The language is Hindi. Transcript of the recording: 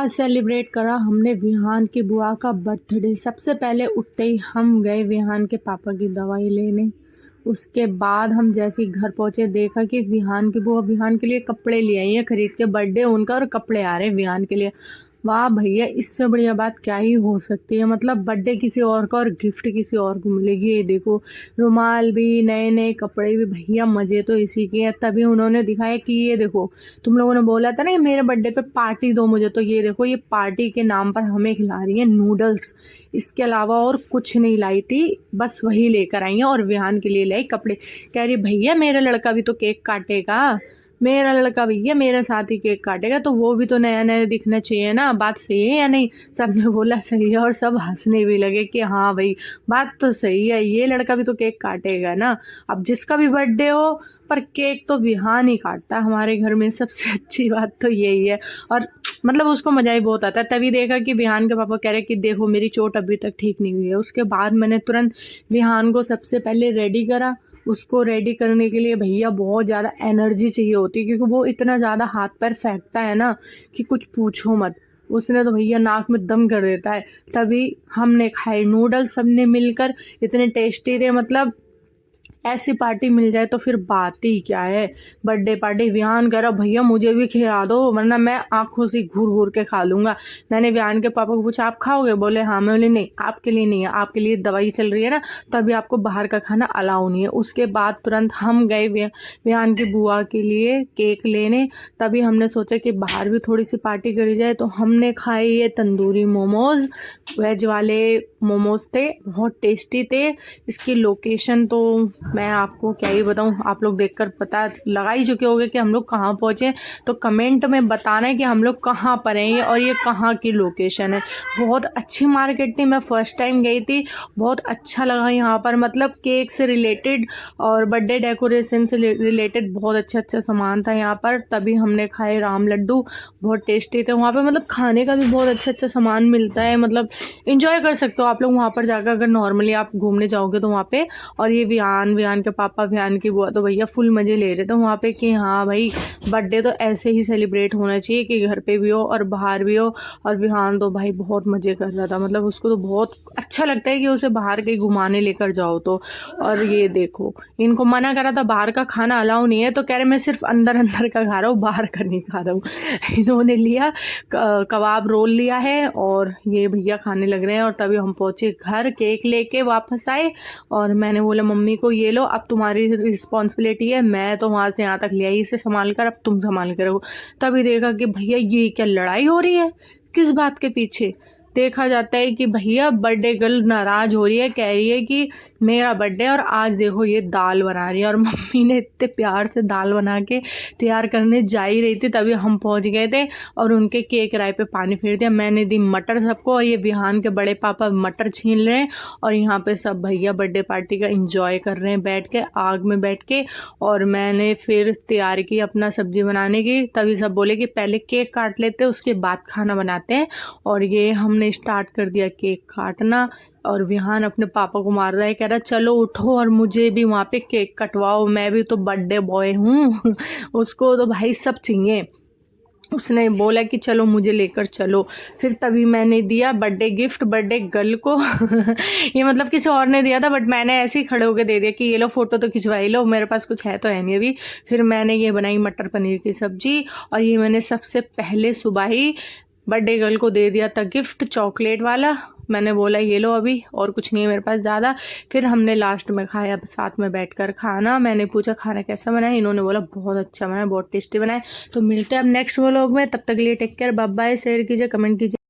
आज सेलिब्रेट करा हमने विहान की बुआ का बर्थडे। सबसे पहले उठते ही हम गए विहान के पापा की दवाई लेने। उसके बाद हम जैसे ही घर पहुंचे देखा कि विहान की बुआ विहान के लिए कपड़े ले आई है खरीद के, बर्थडे उनका और कपड़े आ रहे हैं विहान के लिए। वाह भैया, इससे बढ़िया बात क्या ही हो सकती है। मतलब बर्थडे किसी और का और गिफ्ट किसी और को मिलेगी। ये देखो, रुमाल भी, नए नए कपड़े भी, भैया मज़े तो इसी के हैं। तभी उन्होंने दिखाया कि ये देखो, तुम लोगों ने बोला था ना कि मेरे बर्थडे पे पार्टी दो मुझे, तो ये देखो, ये पार्टी के नाम पर हमें खिला रही है नूडल्स। इसके अलावा और कुछ नहीं लाई थी, बस वही लेकर आई हैं। और विहान के लिए लाई कपड़े। कह रही भैया मेरा लड़का भी तो केक काटेगा, मेरा लड़का भैया मेरे साथ ही केक काटेगा, तो वो भी तो नया नया दिखना चाहिए ना। बात सही है या नहीं? सबने बोला सही है, और सब हंसने भी लगे कि हाँ भाई बात तो सही है, ये लड़का भी तो केक काटेगा ना। अब जिसका भी बर्थडे हो, पर केक तो विहान ही काटता है हमारे घर में। सबसे अच्छी बात तो यही है। और मतलब उसको मज़ा ही बहुत आता है। तभी देखा कि विहान के पापा कह रहे कि देखो मेरी चोट अभी तक ठीक नहीं हुई है। उसके बाद मैंने तुरंत विहान को सबसे पहले रेडी करा। उसको रेडी करने के लिए भैया बहुत ज़्यादा एनर्जी चाहिए होती है, क्योंकि वो इतना ज़्यादा हाथ पैर फेंकता है ना कि कुछ पूछो मत। उसने तो भैया नाक में दम कर देता है। तभी हमने खाए नूडल्स सबने मिलकर, इतने टेस्टी थे। मतलब ऐसी पार्टी मिल जाए तो फिर बात ही क्या है। बर्थडे पार्टी, विहान कह रहा भैया मुझे भी खिला दो वरना मैं आंखों से घूर घूर के खा लूँगा। मैंने विहान के पापा को पूछा आप खाओगे? बोले हाँ। मैं बोली नहीं, आपके लिए नहीं है, आपके लिए दवाई चल रही है ना, तभी आपको बाहर का खाना अलाउ नहीं है। उसके बाद तुरंत हम गए विहान की बुआ के लिए केक लेने। तभी हमने सोचा कि बाहर भी थोड़ी सी पार्टी करी जाए, तो हमने खाए ये तंदूरी मोमोज़। वेज वाले मोमोज़ थे, बहुत टेस्टी थे। इसकी लोकेशन तो मैं आपको क्या ही बताऊं, आप लोग देखकर पता लगा ही चुके होंगे कि हम लोग कहाँ पहुँचे। तो कमेंट में बताना है कि हम लोग कहाँ पर हैं और ये कहाँ की लोकेशन है। बहुत अच्छी मार्केट थी, मैं फ़र्स्ट टाइम गई थी, बहुत अच्छा लगा यहाँ पर। मतलब केक से रिलेटेड और बर्थडे डेकोरेशन से रिलेटेड बहुत अच्छा सामान था यहाँ पर। तभी हमने खाए राम लड्डू, बहुत टेस्टी थे वहाँ पे। मतलब खाने का भी बहुत अच्छा सामान मिलता है। मतलब इंजॉय कर सकते हो आप लोग वहाँ पर जाकर, अगर नॉर्मली आप घूमने जाओगे तो वहाँ पे। और ये विहान के पापा, विहान की बुआ तो भैया फुल मज़े ले रहे थे वहाँ पे कि हाँ भाई बर्थडे तो ऐसे ही सेलिब्रेट होना चाहिए कि घर पे भी हो और बाहर भी हो। और विहान तो भाई बहुत मज़े कर रहा था। मतलब उसको तो बहुत अच्छा लगता है कि उसे बाहर कहीं घुमाने लेकर जाओ तो। और ये देखो, इनको मना करा था बाहर का खाना अलाउ नहीं है, तो कह रहे मैं सिर्फ अंदर अंदर का खा रहा हूँ, बाहर का नहीं खा रहा हूँ। इन्होंने लिया कबाब रोल लिया है और ये भैया खाने लग रहे हैं। और तभी हम पहुँचे घर, केक लेके वापस आए। और मैंने बोला मम्मी को ये लो, अब तुम्हारी रिस्पॉन्सिबिलिटी है, मैं तो वहाँ से यहाँ तक ले आई, इसे संभाल कर, अब तुम संभाल कर रखो। तभी देखा कि भैया ये क्या लड़ाई हो रही है, किस बात के पीछे। देखा जाता है कि भैया बर्थडे गर्ल नाराज़ हो रही है, कह रही है कि मेरा बर्थडे और आज देखो ये दाल बना रही है। और मम्मी ने इतने प्यार से दाल बना के तैयार करने जा ही रही थी, तभी हम पहुंच गए थे और उनके केक राय पे पानी फेर दिया। मैंने दी मटर सबको, और ये विहान के बड़े पापा मटर छीन रहे हैं। और यहाँ पे सब भैया बर्थडे पार्टी का इंजॉय कर रहे हैं बैठ के, आग में बैठ के। और मैंने फिर तैयार की अपना सब्जी बनाने की। तभी सब बोले कि पहले केक काट लेते उसके बाद खाना बनाते हैं। और ये हमने स्टार्ट कर दिया केक काटना। और विहान अपने पापा को मार रहा है, कह रहा चलो उठो और मुझे भी वहाँ पे केक कटवाओ, मैं भी तो बर्थडे बॉय हूँ। उसको तो भाई सब चाहिए। उसने बोला कि चलो मुझे लेकर चलो। फिर तभी मैंने दिया बर्थडे गिफ्ट बर्थडे गर्ल को। ये मतलब किसी और ने दिया था, बट मैंने ऐसे ही खड़े होकर दे दिया कि ये लो फोटो तो खिंचवाई लो, मेरे पास कुछ है तो है नहीं अभी। फिर मैंने ये बनाई मटर पनीर की सब्जी। और ये मैंने सबसे पहले सुबह ही बर्थडे गर्ल को दे दिया था गिफ्ट, चॉकलेट वाला। मैंने बोला ये लो, अभी और कुछ नहीं है मेरे पास ज़्यादा। फिर हमने लास्ट में खाया साथ में बैठकर खाना। मैंने पूछा खाना कैसा बना है, इन्होंने बोला बहुत अच्छा बना है, बहुत टेस्टी बना है। तो मिलते हैं अब नेक्स्ट व्लॉग में, तब तक के लिए take care, bye bye. Share कीजिए, कमेंट कीजिए।